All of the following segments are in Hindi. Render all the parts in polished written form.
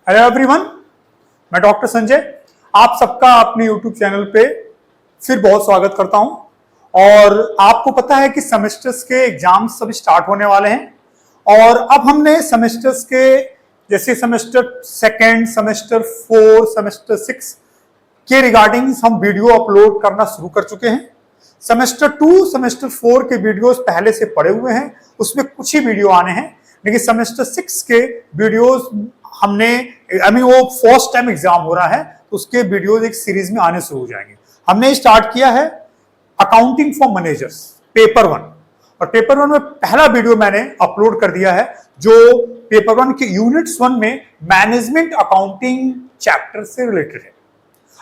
हेलो एवरीवन, मैं डॉक्टर संजय आप सबका अपने यूट्यूब चैनल पे फिर बहुत स्वागत करता हूं। और आपको पता है कि सेमेस्टर्स के एग्जाम्स सब स्टार्ट होने वाले हैं और अब हमने सेमेस्टर्स के जैसे सेमेस्टर सेकेंड, सेमेस्टर 4, सेमेस्टर 6 के रिगार्डिंग हम वीडियो अपलोड करना शुरू कर चुके हैं। सेमेस्टर 2, सेमेस्टर 4 के वीडियोस पहले से पड़े हुए हैं, उसमें कुछ ही वीडियो आने हैं, लेकिन सेमेस्टर 6 के वीडियोस हमने वो फर्स्ट टाइम एग्जाम हो रहा है तो उसके वीडियोस एक सीरीज में आने शुरू हो जाएंगे। हमने स्टार्ट किया है अकाउंटिंग फॉर मैनेजर्स पेपर 1 और पेपर 1 में पहला वीडियो मैंने अपलोड कर दिया है जो पेपर 1 के यूनिट्स 1 में मैनेजमेंट अकाउंटिंग चैप्टर से रिलेटेड है।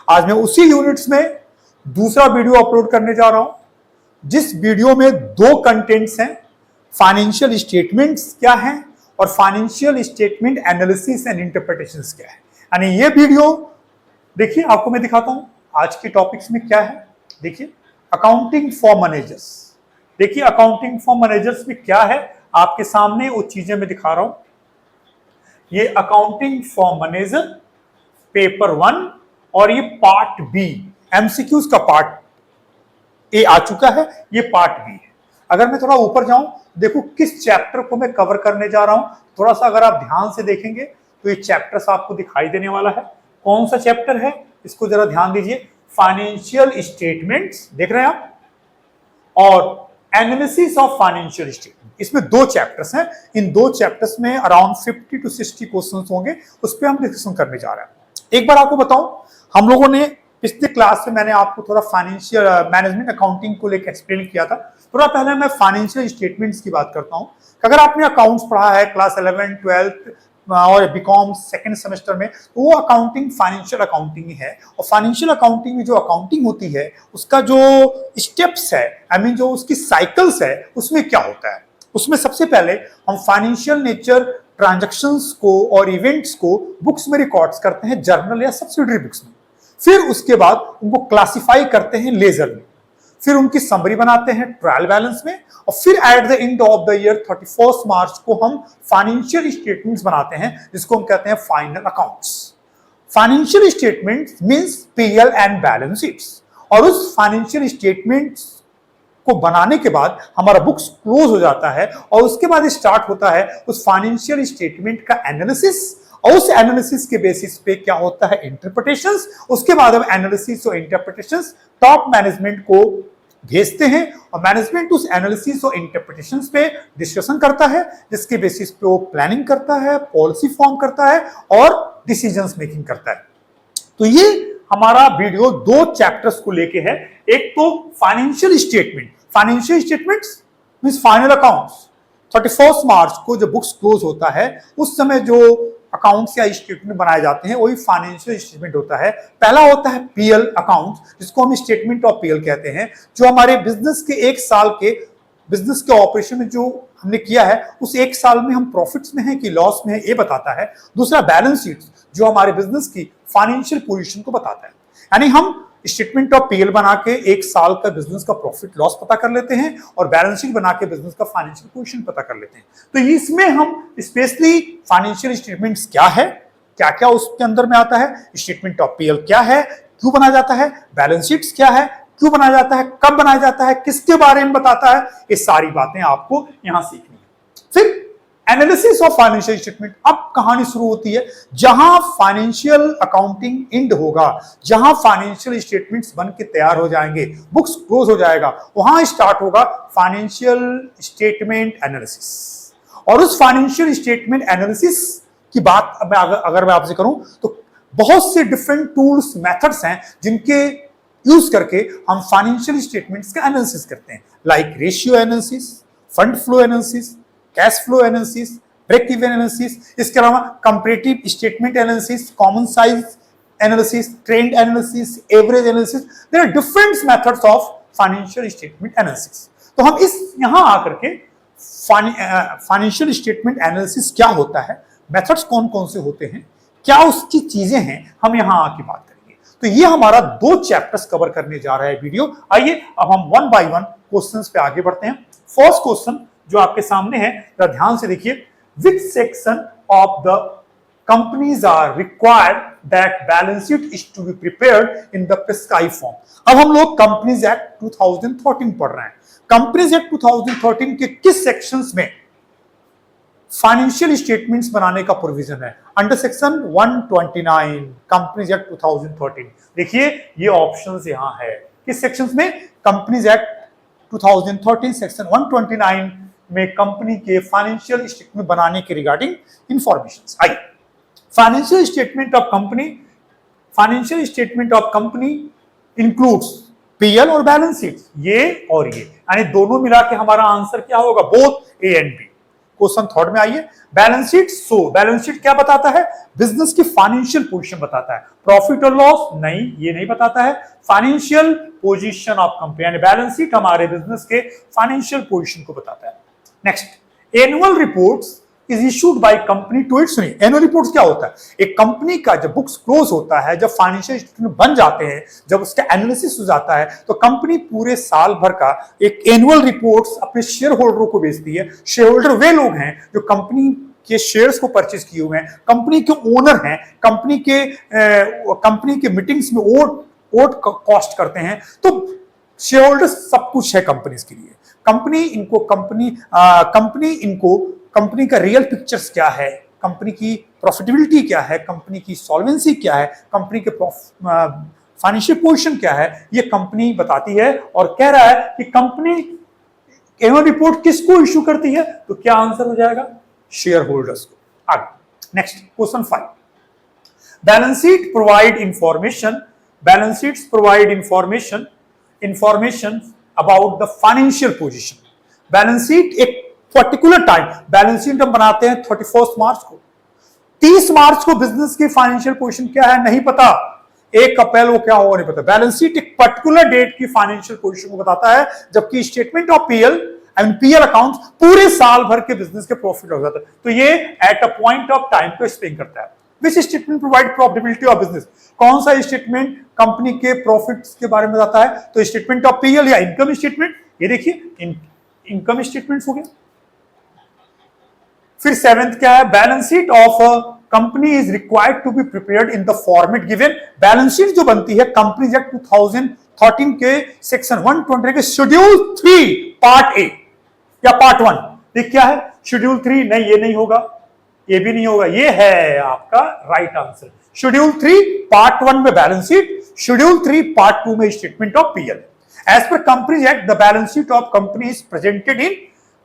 आज मैं उसी यूनिट्स में दूसरा वीडियो अपलोड करने जा रहा हूं जिस वीडियो में दो कंटेंट्स हैं, फाइनेंशियल स्टेटमेंट्स क्या हैं और financial statement analysis and interpretations क्या है। यानी ये वीडियो देखिए, आपको मैं दिखाता हूं आज के टॉपिक्स में क्या है। देखिए अकाउंटिंग फॉर मैनेजर्स, देखिए अकाउंटिंग फॉर मैनेजर्स में क्या है आपके सामने वो चीजें मैं दिखा रहा हूं। ये अकाउंटिंग फॉर मैनेजर पेपर 1 और ये पार्ट बी एमसीक्यूज का पार्ट ए आ चुका है, ये पार्ट बी है। अगर मैं थोड़ा ऊपर जाऊं, देखो किस चैप्टर को मैं कवर करने जा रहा हूं। थोड़ा सा अगर आप ध्यान से देखेंगे तो ये चैप्टर्स आपको दिखाई देने वाला है। कौन सा चैप्टर है इसको जरा ध्यान दीजिए। फाइनेंशियल स्टेटमेंट्स देख रहे हैं आप और एनालिसिस ऑफ फाइनेंशियल स्टेटमेंट। इसमें दो चैप्टर्स हैं, इन दो चैप्टर्स में अराउंड 50 to 60 क्वेश्चन होंगे, उस पर हम डिस्कशन करने जा रहे हैं। एक बार आपको बताऊं, हम लोगों ने पिछले क्लास में मैंने आपको थोड़ा फाइनेंशियल मैनेजमेंट अकाउंटिंग को लेकर एक्सप्लेन किया था। थोड़ा पहले मैं फाइनेंशियल स्टेटमेंट्स की बात करता हूं। अगर आपने अकाउंट्स पढ़ा है क्लास 11, 12 और बीकॉम सेकंड सेमेस्टर में, तो वो अकाउंटिंग फाइनेंशियल अकाउंटिंग ही है। और फाइनेंशियल अकाउंटिंग में जो अकाउंटिंग होती है उसका जो स्टेप्स है, जो उसकी साइकिल्स है, उसमें क्या होता है। उसमें सबसे पहले हम फाइनेंशियल नेचर ट्रांजेक्शन्स को और इवेंट्स को बुक्स में रिकॉर्ड्स करते हैं, जर्नल या सब्सिडरी बुक्स में। फिर उसके बाद उनको क्लासिफाई करते हैं लेजर में, फिर उनकी समरी बनाते हैं ट्रायल बैलेंस में, और फिर at the end of the year 31 मार्च को हम फाइनेंशियल स्टेटमेंट्स बनाते हैं जिसको हम कहते हैं final accounts. Financial statements means PL and balance sheets. और उस फाइनेंशियल स्टेटमेंट्स को बनाने के बाद हमारा बुक्स क्लोज हो जाता है और उसके बाद स्टार्ट होता है उस फाइनेंशियल स्टेटमेंट का एनालिसिस, और उस एनालिसिस के बेसिस पे क्या होता है इंटरप्रिटेशंस। उसके बाद हम एनालिसिस और इंटरप्रिटेशंस टॉप मैनेजमेंट को भेजते हैं और मैनेजमेंट उस एनालिसिस और इंटरप्रिटेशंस पे डिस्कशन करता है, जिसके बेसिस पे वो प्लानिंग करता है, पॉलिसी फॉर्म करता है और डिसीजंस मेकिंग करता है। तो ये हमारा वीडियो दो चैप्टर्स को लेके है। एक तो financial statements means final accounts. 31 मार्च को जब बुक्स क्लोज होता है उस समय जो अकाउंट्स या स्टेटमेंट बनाए जाते हैं वही फाइनेंशियल स्टेटमेंट होता है। पहला होता है पीएल अकाउंट, जिसको हम स्टेटमेंट ऑफ पीएल कहते हैं, जो हमारे बिजनेस के एक साल के बिजनेस के ऑपरेशन में जो हमने किया है उस एक साल में हम प्रॉफिट्स में हैं कि लॉस में है ये बताता है। दूसरा बैलेंस शीट जो हमारे बिजनेस की फाइनेंशियल पोजीशन को बताता है। यानी हम स्टेटमेंट ऑफ पीएल बना के एक साल का बिजनेस का प्रॉफिट लॉस पता कर लेते हैं और बैलेंस शीट बना के बिजनेस का फाइनेंशियल पोजीशन पता कर लेते हैं। तो इसमें हम स्पेशली फाइनेंशियल स्टेटमेंट्स क्या है, क्या क्या उसके अंदर में आता है, स्टेटमेंट ऑफ पीएल क्या है, क्यों बनाया जाता है, बैलेंस शीट्स क्या है, क्यों बनाया जाता है, कब बनाया जाता है, किसके बारे में बताता है, ये सारी बातें आपको यहां सीखनी है। फिर एनालिसिस ऑफ फाइनेंशियल स्टेटमेंट। अब कहानी शुरू होती है जहां फाइनेंशियल अकाउंटिंग एंड होगा, जहां फाइनेंशियल स्टेटमेंट्स बन के तैयार हो जाएंगे, बुक्स क्लोज हो जाएगा, वहां स्टार्ट होगा फाइनेंशियल स्टेटमेंट एनालिसिस। और उस फाइनेंशियल स्टेटमेंट एनालिसिस की बात अगर मैं आपसे करूं तो बहुत से डिफरेंट टूल्स मेथड्स हैं जिनके यूज करके हम फाइनेंशियल स्टेटमेंट्स का एनालिसिस करते हैं, like ratio analysis, fund flow analysis, cash flow analysis, break even analysis, इसके अलावा comparative statement analysis, common size analysis, trend analysis, average analysis. There are different methods of financial statement analysis. तो हम इस यहां आकर के फाइनेंशियल स्टेटमेंट एनालिसिस क्या होता है, मेथड्स कौन कौन से होते हैं, क्या उसकी चीजें हैं, हम यहां आके बात करेंगे। तो ये हमारा दो चैप्टर्स कवर करने जा रहा है वीडियो। आइए अब हम वन बाय वन क्वेश्चंस पे आगे बढ़ते हैं। फर्स्ट क्वेश्चन जो आपके सामने है, ध्यान से देखिए, which section of the companies are required that balance sheet is to be prepared in the prescribe form. अब हम लोग कंपनीज एक्ट 2013 पढ़ रहे हैं। कंपनीज एक्ट 2013 के किस सेक्शंस में फाइनेंशियल स्टेटमेंट्स बनाने का प्रोविजन है? Under section 129 companies act 2013। देखिए ये ऑप्शंस यहां है, किस सेक्शंस में? कंपनीज एक्ट 2013 सेक्शन 129 में कंपनी के फाइनेंशियल स्टेटमेंट बनाने के रिगार्डिंग इंफॉर्मेशन। आइए, financial statement of company includes PL और बैलेंस शीट, ये और ये, यानी दोनों मिला के हमारा आंसर क्या होगा? Both A and B. Question third में आइए, बैलेंस शीट बैलेंस शीट क्या बताता है? बिजनेस की फाइनेंशियल पोजीशन बताता है। प्रॉफिट और लॉस नहीं, ये नहीं बताता है। फाइनेंशियल पोजीशन ऑफ कंपनी, यानी बैलेंस शीट हमारे बिजनेस के फाइनेंशियल पोजीशन को बताता है। Next, annual reports is issued by company to its. सुनिए, एनुअल रिपोर्ट्स क्या होता है? एक कंपनी का जब बुक्स क्लोज होता है, जब फाइनेंशियल स्टेटमेंट बन जाते हैं, जब उसका एनालिसिस हो जाता है, तो कंपनी पूरे साल भर का एक एनुअल रिपोर्ट्स अपने शेयर होल्डरों को भेजती है। शेयर होल्डर वे लोग हैं जो कंपनी के शेयर्स को परचेज किए हुए हैं, कंपनी के ओनर हैं, कंपनी के मीटिंग्स में वोट कॉस्ट करते हैं। तो शेयर होल्डर सब कुछ है कंपनीज के लिए। कंपनी का रियल पिक्चर्स क्या है, कंपनी की प्रॉफिटेबिलिटी क्या है, कंपनी की सॉल्वेंसी क्या है, कंपनी के फाइनेंशियल पोजीशन क्या है, ये कंपनी बताती है। और कह रहा है कि कंपनी एनुअल रिपोर्ट किसको इश्यू करती है? तो क्या आंसर हो जाएगा? शेयर होल्डर्स को। आगे, next question 5, balance sheet provide information about the financial position. Balance sheet एक पर्टिकुलर टाइम, बैलेंस शीट हम बनाते हैं 31 मार्च को, 30 मार्च को बिजनेस की फाइनेंशियल पोजीशन क्या है नहीं पता, 1 अप्रैल को क्या होगा नहीं पता। बैलेंस शीट एक पर्टिकुलर डेट की फाइनेंशियल पोजीशन को बताता है, जबकि स्टेटमेंट ऑफ पीएल अकाउंट्स पूरे साल भर के बिजनेस के प्रॉफिट हो जाता है। तो ये at a point of time को एक्सप्लेन करता है। Which statement provide profitability of business? कौन सा स्टेटमेंट कंपनी के प्रॉफिट्स के बारे में बताता है? तो स्टेटमेंट ऑफ पीएल या इनकम स्टेटमेंट। ये देखिए इनकम स्टेटमेंट हो गया। फिर 7th क्या है? Balance sheet of company is required to be prepared in the format given. Balance sheet जो बनती है कंपनीज एक्ट 2013 के सेक्शन 120 के शेड्यूल 3 पार्ट ए या पार्ट 1। देख क्या है? शेड्यूल 3 नहीं, ये नहीं होगा, ये भी नहीं होगा, ये है आपका राइट आंसर। शेड्यूल 3 पार्ट 1 में बैलेंस शीट, शेड्यूल 3 पार्ट 2 में statement of PL. As per companies act the balance sheet of company is presented in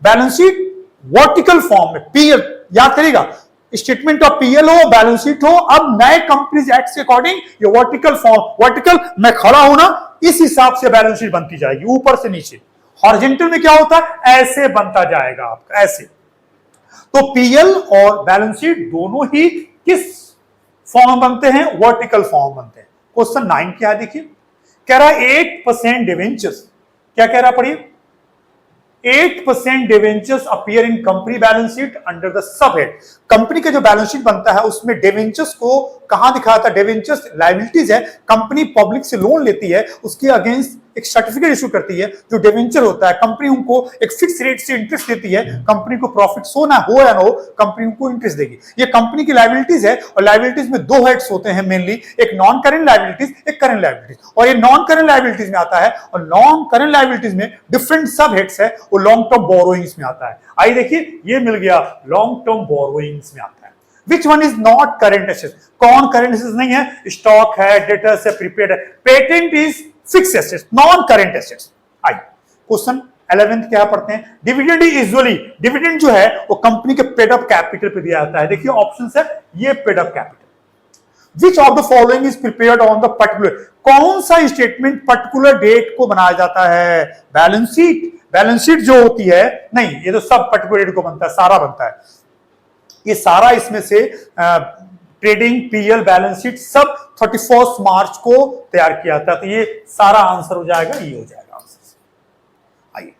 balance sheet vertical form में। पीएल याद करेगा, स्टेटमेंट ऑफ पीएल हो, बैलेंस शीट हो। अब नए कंपनीज एक्ट के अकॉर्डिंग ये वर्टिकल फॉर्म, वर्टिकल मैं खड़ा हूं ना, इस हिसाब से बैलेंस शीट बनती जाएगी, ऊपर से नीचे। हॉरिजॉन्टल में क्या होता है? ऐसे बनता जाएगा आपका, ऐसे। तो पीएल और बैलेंस शीट दोनों ही किस फॉर्म बनते हैं? वर्टिकल फॉर्म बनते हैं। क्वेश्चन 9 क्या है? देखिए, कह रहा है 8% डिवेंचर्स। क्या कह रहा? पढ़िए, 8% debentures appear in company balance sheet under the subhead. Company का जो बैलेंस शीट बनता है उसमें डिवेंचर्स को कहां दिखाया था? डिवेंचर्स लायबिलिटीज है, कंपनी पब्लिक से लोन लेती है, उसके अगेंस्ट एक सर्टिफिकेट इशू करती है जो डिवेंचर होता है। कंपनी उनको एक फिक्स रेट से इंटरेस्ट देती है, कंपनी को प्रॉफिट सोना हो या ना हो, कंपनी उनको इंटरेस्ट देगी। ये कंपनी की लायबिलिटीज है, और लायबिलिटीज में 2 हेड्स होते हैं मेनली, एक नॉन करेंट लायबिलिटीज, एक करेंट लायबिलिटीज। और ये नॉन करेंट लायबिलिटीज में आता है, और नॉन करेंट लायबिलिटीज में डिफरेंट सब हेड्स है, वो लॉन्ग टर्म बोरोइंग्स में आता है। आइए देखिए, ये मिल गया, लॉन्ग टर्म बोरोइंग्स में आता है। Which one is not current assets? कौन करंट एसेट्स नहीं है? स्टॉक है, डेटर्स है, प्रीपेड है। Patent is fix assets, non current assets. आइए क्वेश्चन 11th क्या पढ़ते हैं? डिविडेंड इज यूजुअली, डिविडेंड जो है वो कंपनी के पेड अप कैपिटल पे दिया जाता है। देखिए ऑप्शंस है, ये paid up capital. Which of the following is prepared on the particular, कौन सा स्टेटमेंट पर्टिकुलर डेट को बनाया जाता है? Balance sheet. बैलेंस शीट जो होती है, नहीं, ये तो सब पर्टिकुलर डेट को बनता है, सारा बनता है। ये सारा इसमें से ट्रेडिंग, पीएल, बैलेंस शीट सब 31 मार्च को तैयार किया था। तो ये सारा आंसर हो जाएगा, ये हो जाएगा आंसर। आइए,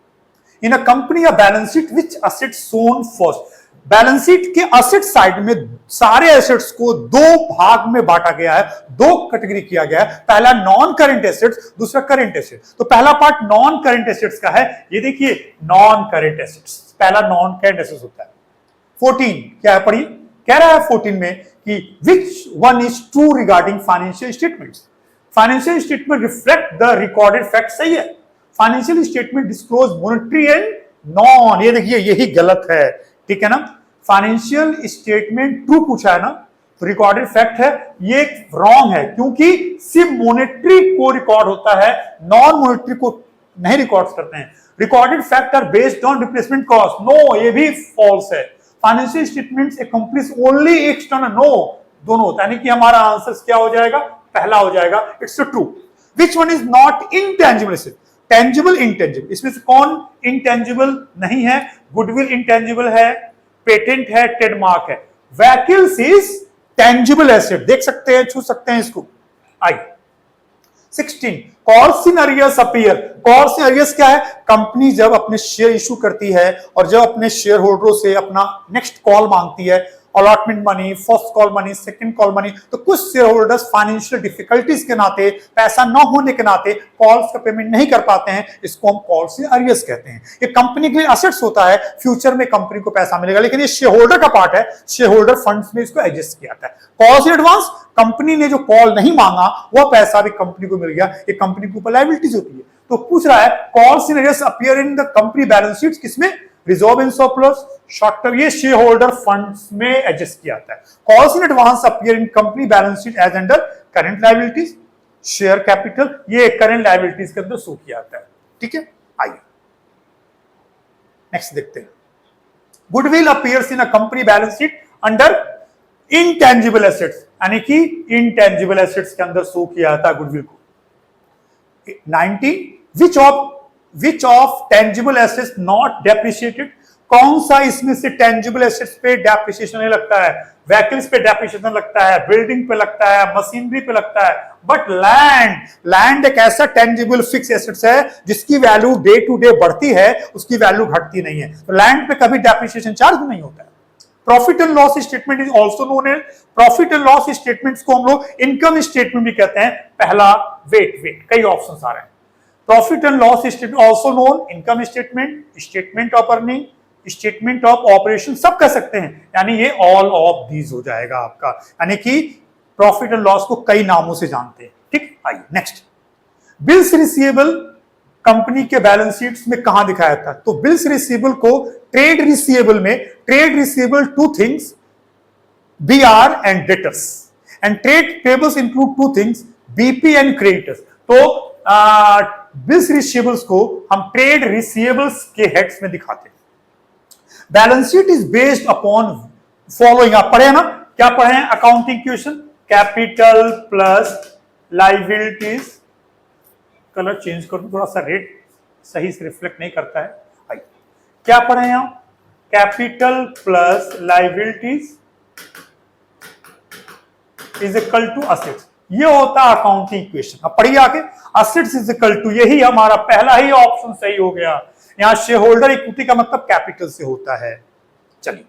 इन अ कंपनी या balance sheet which asset Son first. Balance sheet के असेट साइड में सारे एसेट्स को 2 भाग में बांटा गया है, 2 कैटेगरी किया गया है। पहला नॉन करंट एसेट्स, दूसरा करंट एसेट्स। तो पहला पार्ट नॉन करंट एसेट्स का है, ये देखिए नॉन करंट एसेट्स, पहला नॉन करंट एसेट्स होता है। 14 क्या है? पढ़िए, कह रहा है 14 में कि which one is true regarding financial statements. Financial statement reflect the recorded fact, सही है। Financial statement disclose monetary and non, ये देखिए यही गलत है, ठीक है ना। फाइनेंशियल स्टेटमेंट ट्रू पूछा है ना, तो रिकॉर्डेड फैक्ट है, ये रॉन्ग है, क्योंकि सिर्फ मॉनेटरी को रिकॉर्ड होता है, नॉन मॉनेटरी को नहीं रिकॉर्ड करते हैं। Recorded fact are based on replacement cost, no, ये भी फॉल्स है। Financial statements explains only external, no, दोनों होता है, यानी कि हमारा आंसर क्या हो जाएगा, पहला हो जाएगा, it's true. Which one is not intangible asset, tangible intangible, इसमें से कौन इंटेंजिबल नहीं है, गुडविल इंटेंजिबल है, पेटेंट है, ट्रेडमार्क है। व्हीकल्स इज टेंजिबल एसेट, देख सकते हैं, छू सकते हैं इसको। आई 16 calls in arrears appear. Calls in arrears क्या है, कंपनी जब अपने शेयर इशू करती है और जब अपने शेयर होल्डरों से अपना नेक्स्ट कॉल मांगती है, allotment money, first call money, second call money, तो कुछ शेयर होल्डर्स फाइनेंशियल डिफिकल्टीज के नाते, पैसा न होने के नाते कॉल्स का पेमेंट नहीं कर पाते हैं, इसको हम कॉल्स इन अरियर्स कहते हैं। ये कंपनी के लिए असेट्स होता है, फ्यूचर में कंपनी को पैसा मिलेगा, लेकिन ये शेयर होल्डर का पार्ट है, शेयर होल्डर फंड्स में इसको एडजस्ट किया जाता है। कॉल्स इन एडवांस, कंपनी ने जो कॉल नहीं मांगा वह पैसा भी कंपनी को मिल गया, ये कंपनी के ऊपर लायबिलिटीज होती है। तो पूछ रहा है calls in arrears appear in the company balance sheet, किसमें, reserve and surplus, short term, ये शेयर होल्डर फंड्स में एडजस्ट किया जाता है। Calls in advance appear in company balance sheet as under current liabilities, share capital, ये करंट लायबिलिटीज के अंदर शो किया जाता है, ठीक है। आइए नेक्स्ट देखते हैं। Goodwill appears in a company balance sheet under intangible assets, यानी कि इंटेंजिबल एसेट्स के अंदर शो किया जाता है गुडविल को। 19 which of tangible assets not depreciated, कौन सा इसमें से टेंजिबल एसेट्स पे डेप्रिसिएशन नहीं लगता है, व्हीकल्स पे डेप्रिसिएशन लगता है, बिल्डिंग पे लगता है, मशीनरी पे लगता है, बट लैंड एक ऐसा टेंजिबल फिक्स एसेट्स है जिसकी वैल्यू डे टू डे बढ़ती है, उसकी वैल्यू घटती नहीं है, तो लैंड पे कभी डेप्रिसिएशन चार्ज नहीं होता है। Profit and loss statement is also known as, profit and loss statements को हम लोग इनकम स्टेटमेंट भी कहते हैं। पहला वेट कई ऑप्शंस आ रहे हैं। Profit and loss statement also known income statement, statement of earning, statement of operation, सब कह सकते हैं, यानी ये ऑल ऑफ दीज हो जाएगा आपका, यानी कि प्रॉफिट एंड लॉस को कई नामों से जानते हैं, ठीक। आइए नेक्स्ट, बिल्स रिसीवेबल कंपनी के बैलेंस शीट्स में कहां दिखाया था, तो बिल्स रिसीवेबल को ट्रेड रिसीवेबल में, trade receivable two things, BR and debtors, and trade payables include two things, BP and creditors. तो बिल्स रिसीवेबल्स को हम ट्रेड रिसीवेबल्स के हेड्स में दिखाते हैं। Balance sheet is based upon following, आप पढ़े ना, क्या पढ़े हैं, accounting question, capital plus liabilities, colour change कर दूं थोड़ा सा, रेड सही से रिफ्लेक्ट नहीं करता है। आइए क्या पढ़े हैं आप, capital plus liabilities is equal to assets, ये होता है अकाउंटिंग इक्वेशन। अब पढ़िए आगे, असेट्स इज इक्वल टू, यही हमारा पहला ही ऑप्शन सही हो गया। यहां शेयर होल्डर इक्विटी का मतलब कैपिटल से होता है। चलिए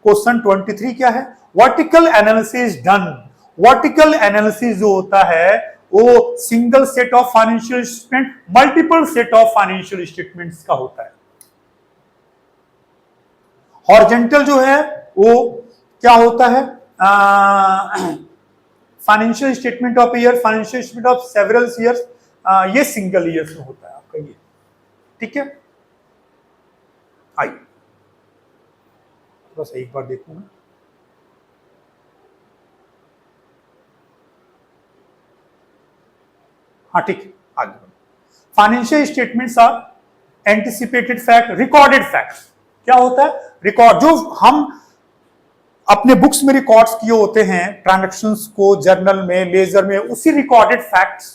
क्वेश्चन 23 क्या है, vertical analysis done. Vertical analysis जो होता है वो single set of financial statement, multiple set of financial statements का होता है। हॉरिजॉन्टल जो है वो क्या होता है, financial statement of year, financial statement of several years, ये सिंगल ईयर्स में होता है आपका ये, ठीक है। आइए बस एक बार देखूंगा, हाँ ठीक है, आगे financial statements are anticipated fact, recorded facts. क्या होता है, रिकॉर्ड, जो हम अपने बुक्स में रिकॉर्ड्स किए होते हैं ट्रांजैक्शंस को, जर्नल में, लेजर में, उसी रिकॉर्डेड फैक्ट्स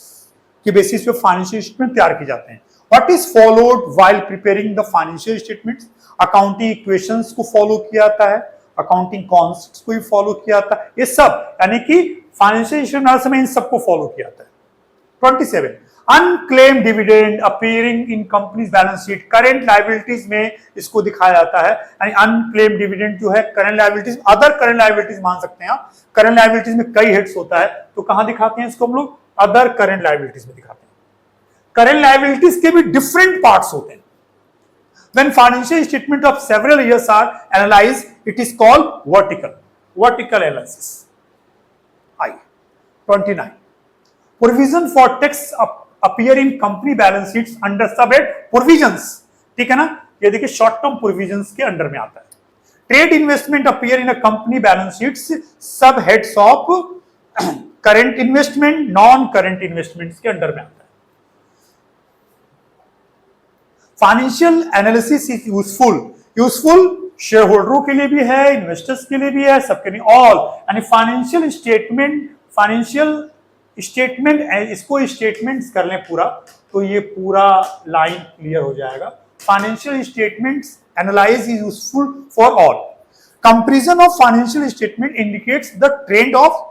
के बेसिस पे फाइनेंशियल स्टेटमेंट तैयार किए जाते हैं। What is followed while preparing the financial statements, accounting equations को फॉलो किया जाता है, अकाउंटिंग कॉन्सेप्ट्स को भी फॉलो किया जाता है, ये सब, यानी कि फाइनेंशियल स्टेटमेंट में इन सबको फॉलो किया जाता है। 27 अनक्लेम डिविडेंड अपीयरिंग इन companies balance sheet, current liabilities में इसको दिखाया जाता है, यानी अनक्लेम डिविडेंड जो है current liabilities, other current liabilities मान सकते हैं आप। करंट लायबिलिटीज में कई हेड्स होता है, तो कहां दिखाते हैं इसको हम लोग, अदर करंट लायबिलिटीज में दिखाते हैं। करंट लायबिलिटीज के भी डिफरेंट पार्ट्स होते हैं। When financial statement of several years are analyzed, it is called vertical. Vertical analysis. आइए 29, provision for tax appear in company balance sheets under subhead provisions, ठीक है ना, ये देखिए शॉर्ट टर्म प्रोविजंस के अंडर में आता है। Trade investment appear in a company balance sheets subheads of current investment, non current investments के अंडर में आता है। Financial analysis is useful, useful शेयर होल्डरों के लिए भी है, इन्वेस्टर्स के लिए भी है, सबके लिए, ऑल। यानी फाइनेंशियल स्टेटमेंट इसको स्टेटमेंट्स कर लें पूरा तो ये पूरा लाइन क्लियर हो जाएगा। Financial statements analyse is useful for all. Comparison of financial statement indicates the trend of,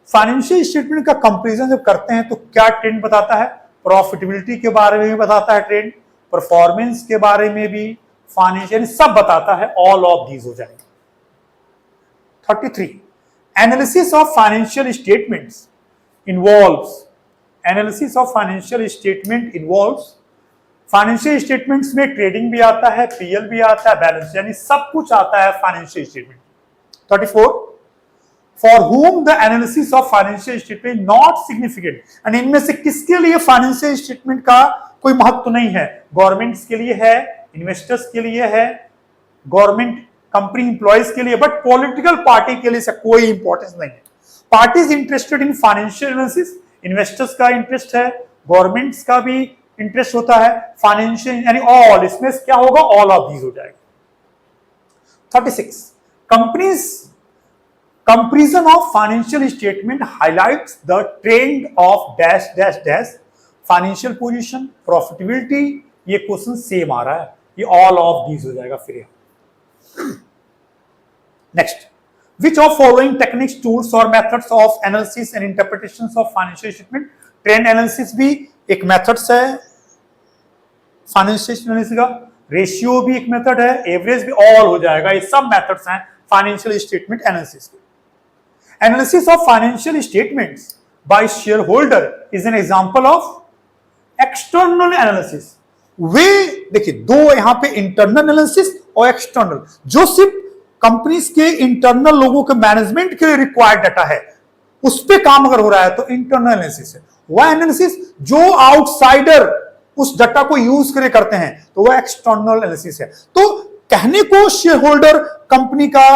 financial statement का कंपैरिजन जब करते हैं तो क्या ट्रेंड बताता है, प्रॉफिटेबिलिटी के बारे में भी बताता है ट्रेंड, परफॉर्मेंस के बारे में भी, फाइनेंशियल सब बताता है, ऑल ऑफ दीज हो जाएंगे। 33, analysis of financial statements involves, analysis of financial statement involves, financial statements में ट्रेडिंग भी आता है, पीएल भी आता है, बैलेंस, यानी सब कुछ आता है financial statement. 34, for whom the analysis of financial statement not significant, and इनमें से किसके लिए फाइनेंशियल स्टेटमेंट का कोई महत्व नहीं है, गवर्नमेंट्स के लिए है, इन्वेस्टर्स के लिए है, गवर्नमेंट कंपनी इंप्लॉइज के लिए, बट पॉलिटिकल पार्टी के लिए कोई इंपॉर्टेंस नहीं है। Parties interested in financial analysis, investors का इंटरेस्ट है, गवर्नमेंट्स का भी इंटरेस्ट होता है, फाइनेंशियल यानी ऑल, इसमें क्या होगा, ऑल ऑफ दीज हो जाएगा। 36, companies comparison of financial statement highlights the trend of dash dash dash financial position, profitability, ये क्वेश्चन सेम आ रहा है, ये all of these हो जाएगा फिर। Next, which of following techniques, tools or methods of analysis and interpretations of financial statement, trend analysis भी एक मेथड्स है फाइनेंशियल एनालिसिस का, रेशियो भी एक मेथड है, एवरेज भी, ऑल हो जाएगा, ये सब मेथड्स हैं फाइनेंशियल स्टेटमेंट एनालिसिस के। Analysis of financial statements by shareholder is an example of external analysis। वे देखिए दो यहां पे इंटरनल एनालिसिस और एक्सटर्नल, जो सिर्फ कंपनीज के इंटरनल लोगों के मैनेजमेंट के लिए रिक्वायर्ड डाटा है उस पे काम अगर हो रहा है तो इंटरनल एनालिसिस है। वह एनालिसिस जो आउटसाइडर उस डाटा को यूज करे करते हैं तो वह एक्सटर्नल एनालिसिस है। तो कहने को शेयर होल्डर कंपनी का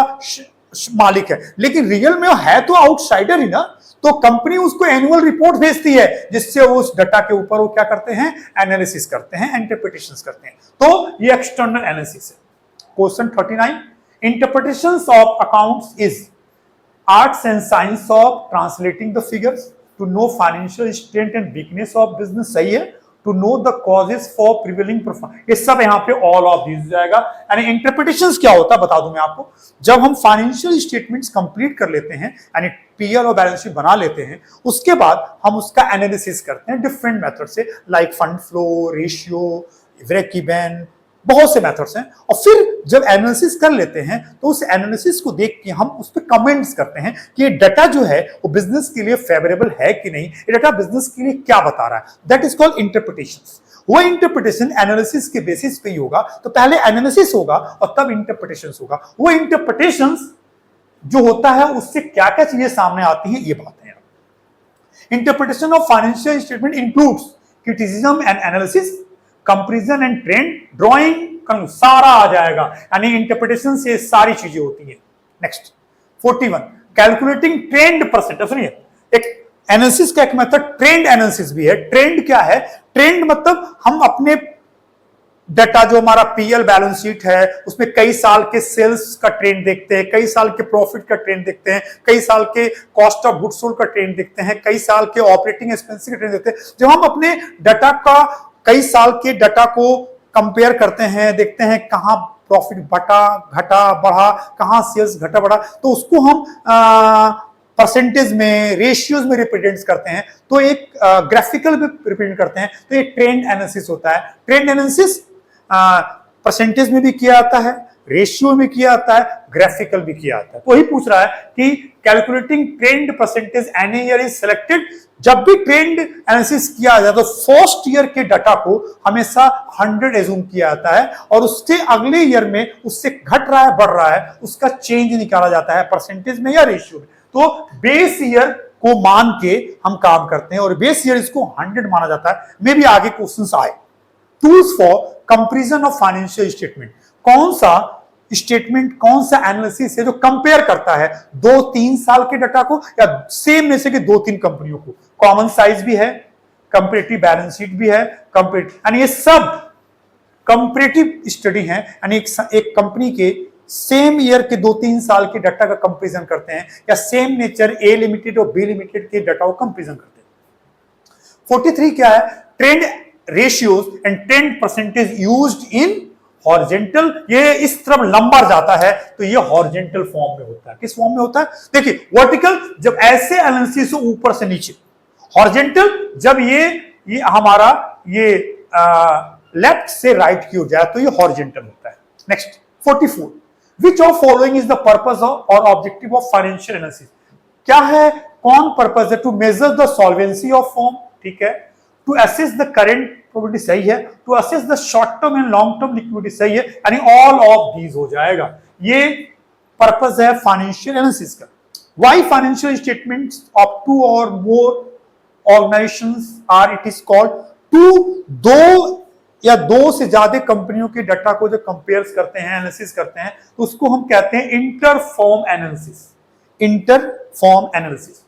मालिक है, लेकिन रियल में है तो आउटसाइडर ही ना, तो कंपनी उसको एनुअल रिपोर्ट भेजती है जिससे वो उस डाटा के ऊपर वो क्या करते हैं, एनालिसिस करते हैं, इंटरप्रिटेशंस करते हैं, तो ये एक्सटर्नल एनालिसिस है। Question 39, interpretations of accounts is arts and science of translating the figures to know financial strength and weakness of business, सही है, to know the causes for prevailing performance, ये सब यहाँ पे ऑल ऑफ दिस जाएगा। यानी इंटरप्रिटेशंस क्या होता है बता दूं मैं आपको, जब हम फाइनेंशियल स्टेटमेंट्स कंप्लीट कर लेते हैं यानी पीएल और बैलेंस शीट बना लेते हैं, उसके बाद हम उसका एनालिसिस करते हैं डिफरेंट मेथड से, like fund flow, ratio, break even, बहुत से मेथड्स हैं, और फिर जब एनालिसिस कर लेते हैं तो उस एनालिसिस को देख के हम उस पर कमेंट्स करते हैं कि ये डाटा जो है वो बिजनेस के लिए फेवरेबल है कि नहीं, ये डाटा बिजनेस के लिए क्या बता रहा है, दैट इज कॉल्ड इंटरप्रिटेशंस। वो इंटरप्रिटेशन एनालिसिस के बेसिस पे ही होगा, तो पहले एनालिसिस होगा और तब इंटरप्रिटेशंस होगा। वो इंटरप्रिटेशंस जो होता है उससे क्या क्या चीजें सामने आती हैं, ये बात है। Interpretation of financial statement includes criticism and analysis, comparison and trend, drawing, सारा आ जाएगा, यानी इंटरप्रिटेशन से सारी चीजें होती है। नेक्स्ट 41, कैलकुलेटिंग ट्रेंड परसेंट, सुनिए एक एनालिसिस का एक मेथड ट्रेंड एनालिसिस भी है। ट्रेंड क्या है, ट्रेंड मतलब हम अपने डाटा जो हमारा पीएल बैलेंस शीट है उसमें कई साल के सेल्स का ट्रेंड देखते हैं, कई साल के प्रॉफिट का ट्रेंड देखते हैं, कई साल के कॉस्ट ऑफ गुड्स सोल्ड का ट्रेंड देखते हैं, कई साल के ऑपरेटिंग एक्सपेंसेस का ट्रेंड देखते हैं। जब हम अपने डाटा का कई साल के डाटा को कंपेयर करते हैं, देखते हैं कहां प्रॉफिट बटा घटा बढ़ा, कहां सेल्स घटा बढ़ा, तो उसको हम परसेंटेज में, रेशियोज में रिप्रेजेंट करते हैं, तो एक ग्राफिकल में रिप्रेजेंट करते हैं, तो ये ट्रेंड एनालिसिस होता है। ट्रेंड एनालिसिस परसेंटेज में भी किया जाता है, रेशियो में किया जाता है, ग्राफिकल भी किया जाता है। तो वही पूछ रहा है कि calculating trend percentage any year is selected. जब भी ट्रेंड एनालिसिस किया जाए तो फर्स्ट ईयर के डाटा को हमेशा 100 एज्यूम किया जाता है और उसके अगले ईयर में उससे घट रहा है बढ़ रहा है उसका चेंज निकाला जाता है परसेंटेज में या रेशियो में। तो बेस ईयर को मान के हम काम करते हैं और बेस ईयर इसको 100 माना जाता है। मे भी आगे क्वेश्चंस आए। Tools for comparison of financial statement, कौन सा स्टेटमेंट कौन सा एनालिसिस है जो कंपेयर करता है 2-3 साल के डाटा को या सेम में से कि 2-3 कंपनियों को। कॉमन साइज भी है, कंपैरेटिव बैलेंस शीट भी है, कंपैरेटिव, यानी ये सब कंपैरेटिव स्टडी है। यानी एक कंपनी के सेम ईयर के 2-3 साल के डाटा का कंपैरिजन करते हैं या सेम नेचर ए लिमिटेड और बी लिमिटेड के डाटा को कंपैरिजन करते हैं। 43 क्या है? Trend ratios and trend percentage used in horizontal. ये इस तरफ लंबा जाता है तो ये हॉरिजेंटल फॉर्म में होता है। किस फॉर्म में होता है? देखिए, वर्टिकल जब ऐसे एनालिसिस हो ऊपर से नीचे, हॉरिजेंटल जब ये हमारा ये लेफ्ट से राइट की ओर जाए तो ये हॉरिजेंटल होता है। Next 44, which of following is the purpose और ऑब्जेक्टिव ऑफ फाइनेंशियल एनालिसिस? क्या है, कौन पर्पस है? To measure the solvency of form, ठीक है, to assess the current probability, सही है, to assess the short term and long term liquidity, सही है, यानी ऑल ऑफ दीज हो जाएगा। ये पर्पस है फाइनेंशियल एनालिसिस का। व्हाई फाइनेंशियल स्टेटमेंट्स ऑफ 2 और more organisations are it is called? दो या 2 से ज्यादा कंपनियों के डाटा को जो कंपेयर करते हैं, एनालिसिस करते हैं, तो उसको हम कहते हैं interfirm analysis. Interfirm analysis.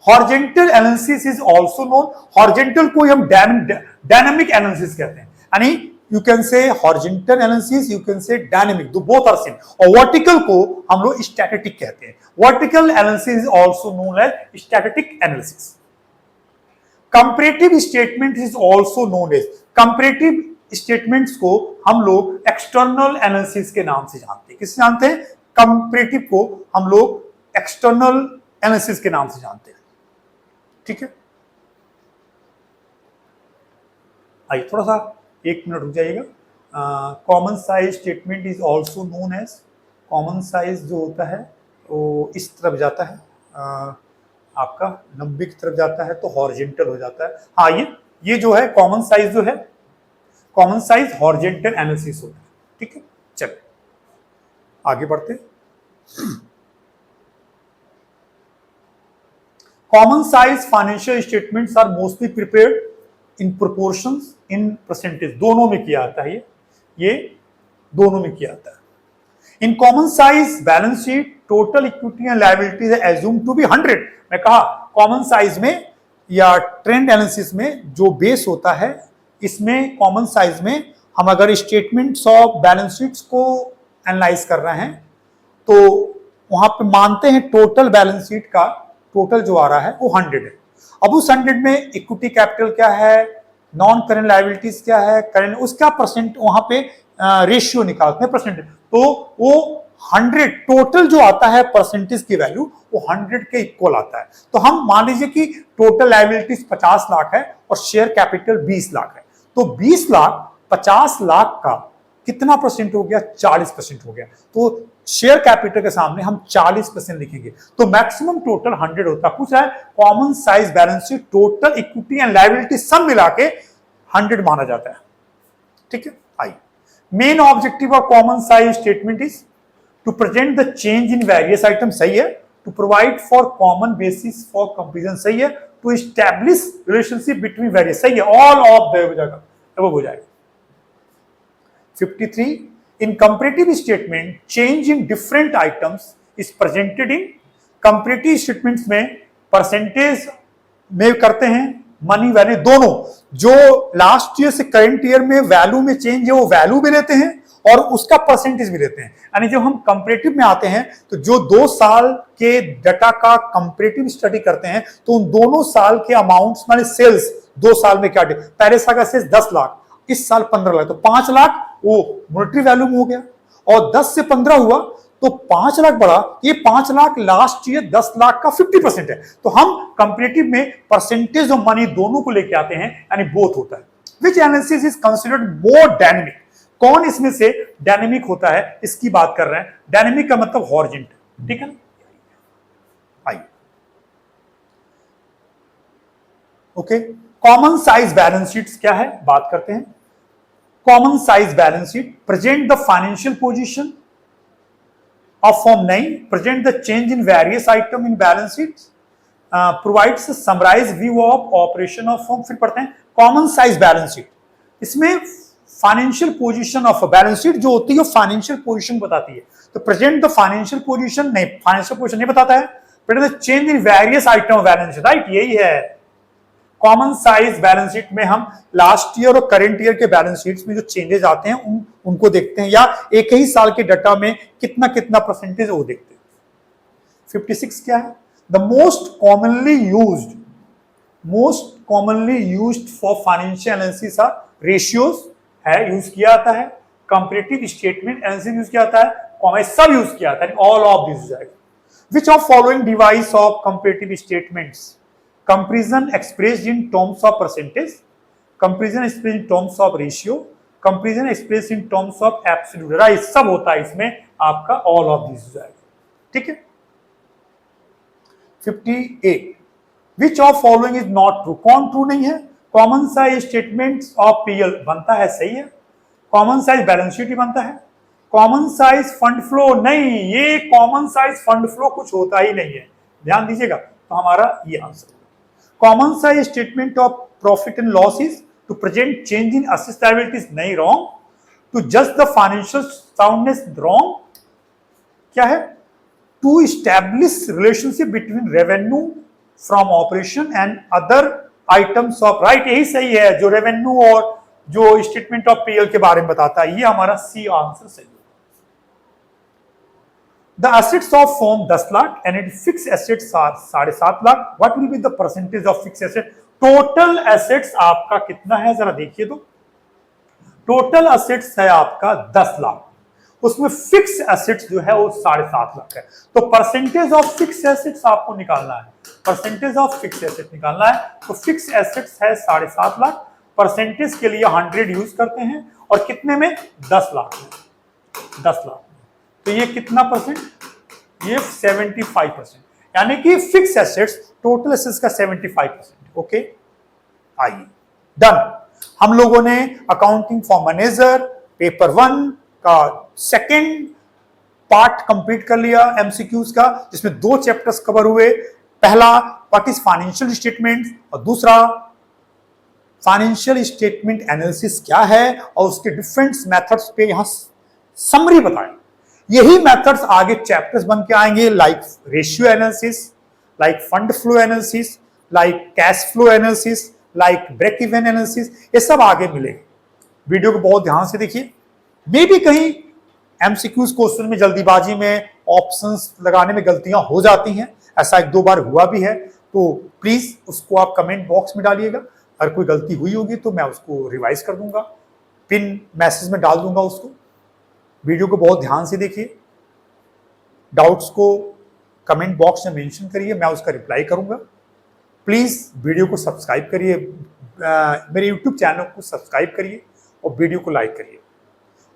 Horizontal analysis is also known, horizontal को हम डायनामिक एनालिसिस कहते हैं, यानी you can say horizontal analysis, you can say dynamic, दो बोथ आर सेम। और वर्टिकल को हम लोग स्टैटिक कहते हैं। Vertical analysis is also known as static analysis. Comparative statement is also known as, comparative statements को हम लोग एक्सटर्नल एनालिसिस के नाम से जानते हैं। किससे जानते हैं? कंपैरेटिव को हम लोग एक्सटर्नल एनालिसिस के नाम से जानते हैं, ठीक है। आइए थोड़ा सा 1 मिनट रुक जाइएगा। Common size statement is also known as, common size जो होता है वो इस तरफ जाता है, आपका 90 की तरफ जाता है तो हॉरिजेंटल हो जाता है। हाँ, ये जो है कॉमन साइज जो है, कॉमन साइज हॉरिजेंटल एनालिसिस होता है, ठीक है। चलिए आगे बढ़ते। Common size financial statements are mostly prepared in proportions in percentage, दोनों में किया जाता है। ये दोनों में किया जाता है। In common size balance sheet total equity and liabilities assume to be 100। मैं कहा कॉमन साइज में या ट्रेंड एनालिसिस में जो बेस होता है, इसमें कॉमन साइज में हम अगर स्टेटमेंट्स ऑफ बैलेंस शीट्स को एनालाइज कर रहे हैं तो वहां पे मानते हैं टोटल बैलेंस शीट का टोटल जो आ रहा है वो 100 है। अब उस 100 में इक्विटी कैपिटल क्या है, नॉन करेंट लायबिलिटीज क्या है, करेंट, उसका परसेंट वहां पे रेशियो निकालते हैं परसेंटेज, तो वो 100 टोटल जो आता है परसेंटेज की वैल्यू वो 100 के इक्वल आता है। तो हम मान लीजिए कि टोटल लायबिलिटीज 50 लाख है और शेयर कैपिटल 20 लाख है, तो 20 लाख 50 लाख का कितना परसेंट हो गया? 40% हो गया। तो शेयर कैपिटल के सामने हम 40% लिखेंगे, तो मैक्सिमम टोटल 100 होता है। पूछ रहा है common size balance sheet total equity and liability सब मिला के 100 माना जाता है, ठीक है। आइए, main objective of common size statement is to present the change in various item, सही है, to provide for common basis for comparison, सही है, to establish relationship between various, सही है, ऑल ऑफ द हो जाएगा, अब हो जाएगा। 53, in comparative statement change in different items is presented in comparative statements में परसेंटेज में करते हैं मनी वैल्यू, दोनों जो लास्ट ईयर से करंट ईयर में वैल्यू में चेंज है वो वैल्यू भी लेते हैं और उसका परसेंटेज भी लेते हैं। यानी जब हम कंपैरेटिव में आते हैं तो जो 2 साल के डाटा का कंपैरेटिव स्टडी करते हैं तो उन दोनों साल के अमाउंट्स माने सेल्स 2 साल में क्या, पहले साल का सेल्स 10 लाख, इस साल 15 लाख, तो 5 लाख वो मॉनेटरी वैल्यू में हो गया, और 10 से 15 हुआ तो 5 लाख बढ़ा, ये 5 लाख लास्ट ईयर 10 लाख का 50% है। तो हम कंपैरेटिव में परसेंटेज ऑफ मनी दोनों को लेके आते हैं, यानी बोथ होता है। Which analysis is considered more dynamic, कौन इसमें से डायनेमिक होता है, इसकी बात कर रहे हैं। डायनेमिक का मतलब हॉरिजॉन्टल, ठीक है ना। आइए, okay, common size balance sheets क्या है, बात करते हैं। Common size balance sheet present the financial position of form 9 present the change in various item in balance sheets, provides a summarized view of operation of firm। फिर पढ़ते हैं कॉमन साइज बैलेंस शीट। इसमें financial position of balance sheet जो होती है वो फाइनेंशियल पोजीशन बताती है। तो प्रेजेंट द फाइनेंशियल पोजीशन नहीं, फाइनेंशियल पोजीशन नहीं बताता है, present the change in various item of balance sheet, right, यही है। कॉमन साइज बैलेंस शीट में हम लास्ट ईयर और करंट ईयर के बैलेंस शीट्स में जो चेंजेस आते हैं उनको देखते हैं, या एक ही साल के डाटा में कितना कितना परसेंटेज वो देखते हैं। 56 क्या है, the most commonly used for financial analysis are ratios है, यूज किया जाता है, कंपैरेटिव स्टेटमेंट एनालिसिस यूज किया जाता है, कॉमन सब यूज किया जाता है, ऑल ऑफ दिस जाएगा। विच of following device of comparative statements, comparison expressed in terms of percentage, comparison expressed in terms of ratio, comparison expressed in terms of absolute, right, सब होता है इसमें आपका all of these हो जाएगा, ठीक है। 58 which of following is not true, कौन ट्रू नहीं है। Common size statements of PL बनता है, सही है। कॉमन साइज बैलेंस शीट ही बनता है। कॉमन साइज फंड फ्लो नहीं, ये कॉमन साइज फंड फ्लो कुछ होता ही नहीं है, ध्यान दीजिएगा। तो हमारा ये answer, common size statement of profit and losses to present change in assets liabilities नहीं, wrong. To just the financial soundness, wrong. क्या है, to establish relationship between revenue from operation and other items of, right, यही सही है, जो रेवेन्यू और जो स्टेटमेंट ऑफ पीएल के बारे में बताता है, ये हमारा सी आंसर सही है। The assets of firm 10 lakh and its fixed assets are 7.5 lakh. What will be the percentage of fixed asset? Total assets आपका कितना है, जरा देखिए तो। Total assets है आपका 10 लाख, उसमें फिक्स एसेट्स जो है वो 7.5 लाख है। तो परसेंटेज ऑफ फिक्स एसेट्स आपको निकालना है, परसेंटेज ऑफ फिक्स एसेट निकालना है। तो फिक्स एसेट्स है 7.5 लाख, परसेंटेज के लिए 100 यूज करते हैं, और कितने में, 10 लाख में, 10 लाख। तो ये कितना परसेंट, ये 75%, यानी कि फिक्स एसेट्स टोटल एसेट्स का 75%, ओके। आइए, डन। हम लोगों ने अकाउंटिंग फॉर मैनेजर पेपर 1 का सेकंड पार्ट कंप्लीट कर लिया एमसीक्यूज का, जिसमें 2 चैप्टर्स कवर हुए। पहला व्हाट इज फाइनेंशियल स्टेटमेंट, और दूसरा फाइनेंशियल स्टेटमेंट एनालिसिस क्या है, और उसके डिफरेंट मेथड्स पे यहां समरी बताएं। यही मेथड्स आगे चैप्टर्स बन के आएंगे, like ratio analysis, like fund flow analysis, like cash flow analysis, like break even analysis, ये सब आगे मिलेंगे। वीडियो को बहुत ध्यान से देखिए। मे भी कहीं एमसीक्यूज क्वेश्चन में जल्दीबाजी में ऑप्शंस लगाने में गलतियां हो जाती हैं, ऐसा 1-2 बार हुआ भी है, तो प्लीज उसको आप कमेंट बॉक्स में डालिएगा। अगर कोई गलती हुई होगी तो मैं उसको रिवाइज कर दूंगा, पिन मैसेज में डाल दूंगा उसको। वीडियो को बहुत ध्यान से देखिए, डाउट्स को कमेंट बॉक्स में मेंशन करिए, मैं उसका रिप्लाई करूंगा। प्लीज़ वीडियो को सब्सक्राइब करिए, मेरे यूट्यूब चैनल को सब्सक्राइब करिए और वीडियो को लाइक करिए,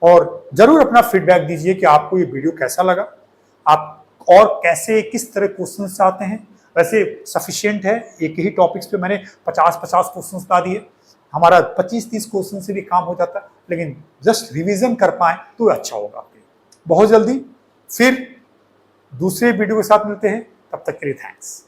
और ज़रूर अपना फीडबैक दीजिए कि आपको ये वीडियो कैसा लगा, आप और कैसे किस तरह क्वेश्चन चाहते हैं। वैसे सफिशिएंट है, एक ही टॉपिक्स पे मैंने 50-50 क्वेश्चन बता दिए, हमारा 25-30 क्वेश्चन से भी काम हो जाता है, लेकिन जस्ट रिवीजन कर पाए तो अच्छा होगा आपके। बहुत जल्दी फिर दूसरे वीडियो के साथ मिलते हैं, तब तक के लिए थैंक्स।